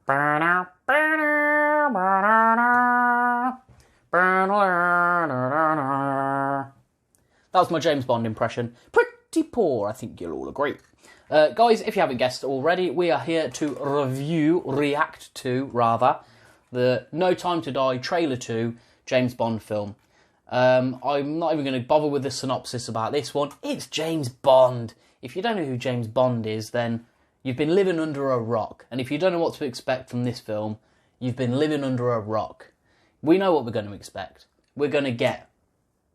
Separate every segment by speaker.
Speaker 1: That was my James Bond impression. Pretty poor, I think you'll all agree. Guys, if you haven't guessed already, we are here to react to, the No Time to Die Trailer 2 James Bond film. I'm not even going to bother with the synopsis about this one. It's James Bond. If you don't know who James Bond is, then you've been living under a rock. And if you don't know what to expect from this film, you've been living under a rock. We know what we're going to expect. We're going to get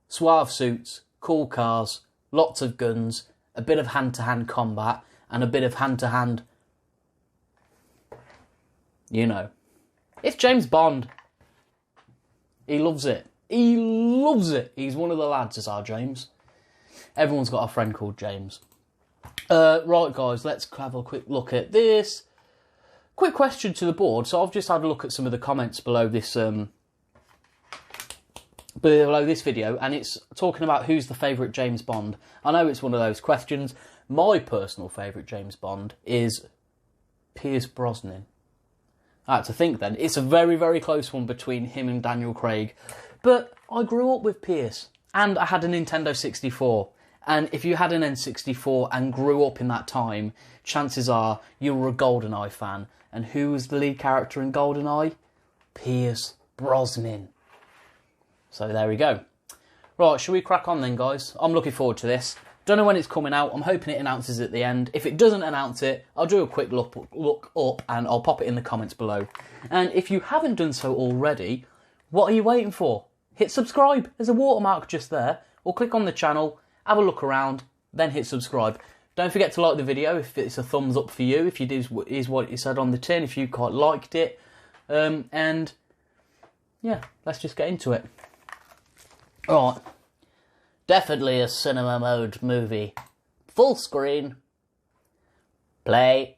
Speaker 1: suave suits, cool cars, lots of guns, a bit of hand-to-hand combat, and a bit of hand-to-hand... You know. It's James Bond. He loves it. He loves it. He's one of the lads, is our James. Everyone's got a friend called James. Right, guys, let's have a quick look at this. Quick question to the board. So I've just had a look at some of the comments below this video, and it's talking about who's the favourite James Bond. I know it's one of those questions. My personal favourite James Bond is Pierce Brosnan. I had to think then. It's a very, very close one between him and Daniel Craig. But I grew up with Pierce, and I had a Nintendo 64. And if you had an N64 and grew up in that time, chances are you were a GoldenEye fan. And who was the lead character in GoldenEye? Pierce Brosnan. So there we go. Right, shall we crack on then, guys? I'm looking forward to this. Don't know when it's coming out. I'm hoping it announces at the end. If it doesn't announce it, I'll do a quick look up and I'll pop it in the comments below. And if you haven't done so already, what are you waiting for? Hit subscribe. There's a watermark just there. Or click on the channel, have a look around, then hit subscribe. Don't forget to like the video if it's a thumbs up for you, if you do is what it said on the tin, if you quite liked it. And yeah, let's just get into it. Alright. Definitely a cinema mode movie. Full screen. Play.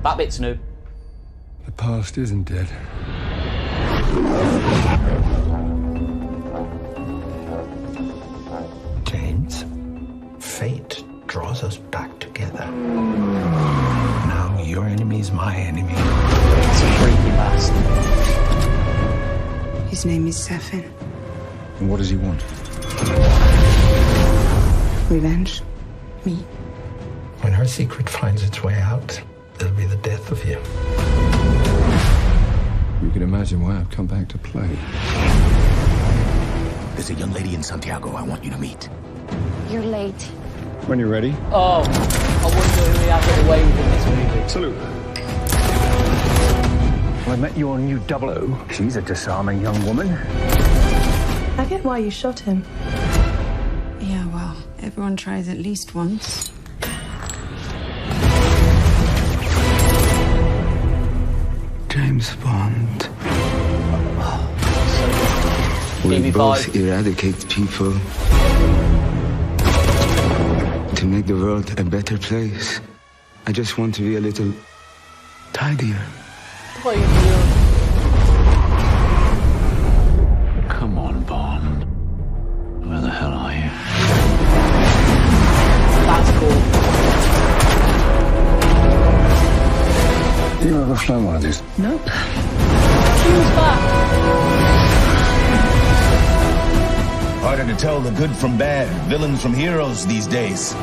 Speaker 1: That bit's new.
Speaker 2: The past isn't dead.
Speaker 3: James, fate draws us back together. Now your enemy is my enemy.
Speaker 1: It's a freaky bastard.
Speaker 4: His name is Safin.
Speaker 2: And what does he want?
Speaker 4: Revenge. Me.
Speaker 3: When her secret finds its way out, it'll be the death of you.
Speaker 2: You can imagine why I've come back to play.
Speaker 5: There's a young lady in Santiago I want you to meet.
Speaker 6: You're late.
Speaker 2: When you're ready.
Speaker 1: Oh, I wonder who we have it away with in this movie.
Speaker 2: Salute.
Speaker 5: I met your new 00. She's a disarming young woman.
Speaker 7: I get why you shot him.
Speaker 4: Yeah, well, everyone tries at least once.
Speaker 3: James Bond.
Speaker 1: We
Speaker 8: We both eradicate people to make the world a better place. I just want to be a little tidier.
Speaker 5: Come on, Bond. Where the hell are you?
Speaker 1: That's cool.
Speaker 2: You ever flown one of these?
Speaker 7: Nope.
Speaker 1: Who's that?
Speaker 5: Harder to tell the good from bad, villains from heroes these days.
Speaker 1: Big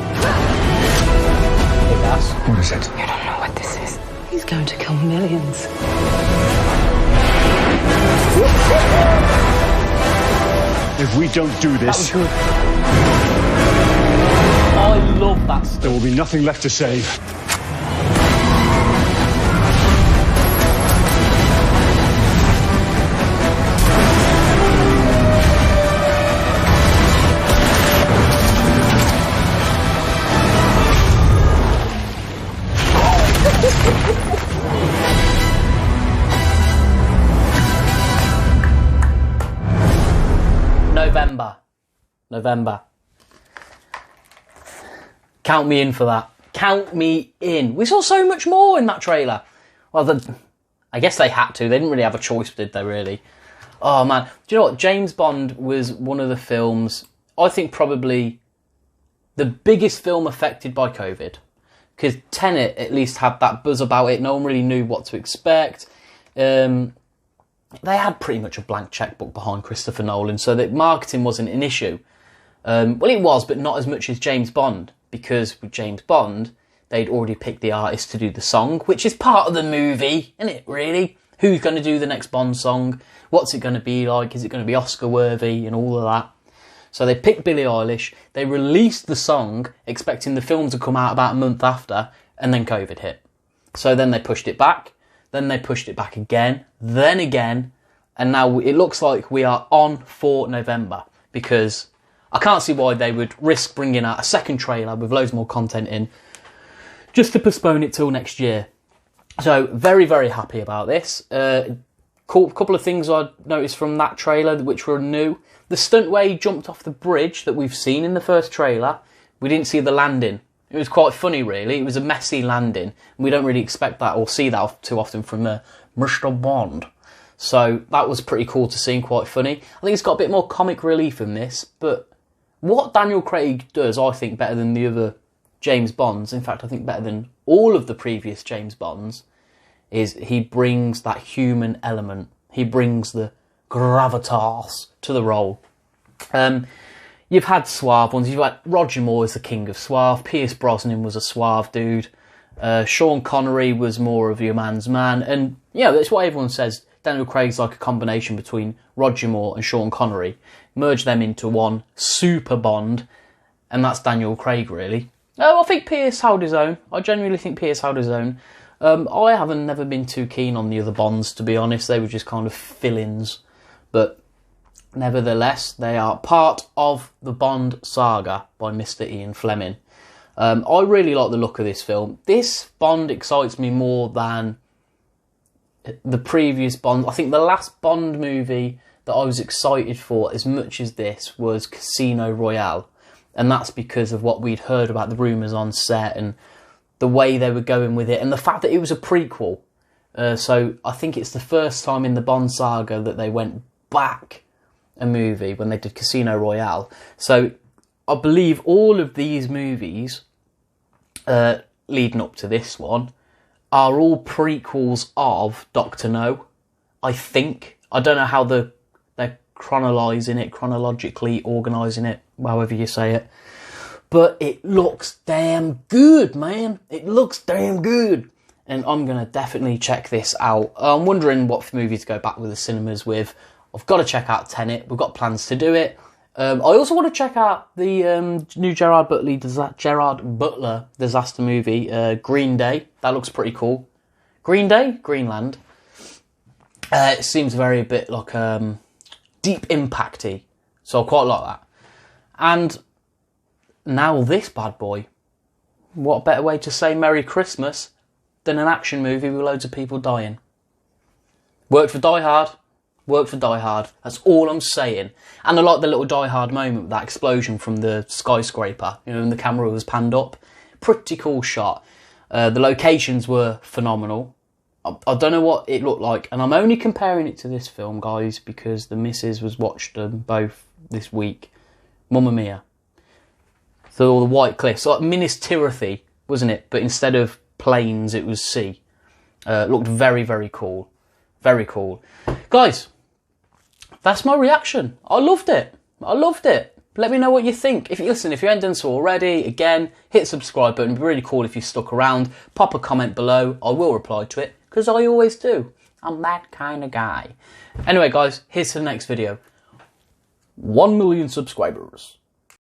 Speaker 1: ass.
Speaker 2: What is it?
Speaker 4: You don't know what this is.
Speaker 7: He's going to kill millions.
Speaker 2: If we don't do
Speaker 1: That was
Speaker 2: this,
Speaker 1: good. I love that stuff.
Speaker 2: there will be nothing left to save.
Speaker 1: November. Count me in for that. Count me in. We saw so much more in that trailer. Well, I guess they had to. They didn't really have a choice, did they, really? Oh, man. Do you know what? James Bond was one of the films, I think probably the biggest film affected by COVID. Because Tenet at least had that buzz about it. No one really knew what to expect. They had pretty much a blank checkbook behind Christopher Nolan, so that marketing wasn't an issue. Well, it was, but not as much as James Bond. Because with James Bond, they'd already picked the artist to do the song, which is part of the movie, isn't it, really? Who's going to do the next Bond song? What's it going to be like? Is it going to be Oscar-worthy and all of that? So they picked Billie Eilish, they released the song, expecting the film to come out about a month after, and then COVID hit. So then they pushed it back, then they pushed it back again, then again, and now it looks like we are on for November, because I can't see why they would risk bringing out a second trailer with loads more content in, just to postpone it till next year. So, very, very happy about this. Couple of things I noticed from that trailer which were new. The stunt where he jumped off the bridge that we've seen in the first trailer, we didn't see the landing. It was quite funny, really. It was a messy landing. We don't really expect that or see that too often from Mr. Bond. So that was pretty cool to see and quite funny. I think it's got a bit more comic relief in this, but what Daniel Craig does, I think, better than the other James Bonds, in fact, I think better than all of the previous James Bonds, is he brings that human element. He brings the gravitas to the role. You've had suave ones. You've had Roger Moore as the king of suave. Pierce Brosnan was a suave dude. Sean Connery was more of your man's man. And, yeah, that's what everyone says. Daniel Craig's like a combination between Roger Moore and Sean Connery. Merge them into one super Bond, and that's Daniel Craig, really. Oh, I think Pierce held his own. I genuinely think Pierce held his own. I haven't never been too keen on the other Bonds, to be honest. They were just kind of fill-ins. But nevertheless, they are part of the Bond saga by Mr. Ian Fleming. I really like the look of this film. This Bond excites me more than the previous Bond. I think the last Bond movie that I was excited for as much as this was Casino Royale. And that's because of what we'd heard about the rumours on set and the way they were going with it, and the fact that it was a prequel. So I think it's the first time in the Bond saga that they went back a movie when they did Casino Royale. So I believe all of these movies leading up to this one are all prequels of Dr. No, I think. I don't know how they're chronologically organising it, however you say it. But it looks damn good, man. It looks damn good. And I'm going to definitely check this out. I'm wondering what movie to go back with the cinemas with. I've got to check out Tenet. We've got plans to do it. I also want to check out the new Gerard Butler disaster movie, Green Day. That looks pretty cool. Green Day? Greenland. It seems very a bit like Deep Impact-y. So I quite like that. And now this bad boy. What better way to say Merry Christmas than an action movie with loads of people dying? Worked for Die Hard. Worked for Die Hard. That's all I'm saying. And I like the little Die Hard moment with that explosion from the skyscraper. You know, when the camera was panned up. Pretty cool shot. The locations were phenomenal. I don't know what it looked like. And I'm only comparing it to this film, guys, because the missus was watched them both this week. Mamma Mia. So all the white cliffs, like Minas Tirith, wasn't it? But instead of plains, it was sea. Looked very, very cool. Very cool. Guys, that's my reaction. I loved it. I loved it. Let me know what you think. If you haven't done so already, again, hit the subscribe button. It'd be really cool if you stuck around. Pop a comment below. I will reply to it, because I always do. I'm that kind of guy. Anyway, guys, here's to the next video. 1 million subscribers.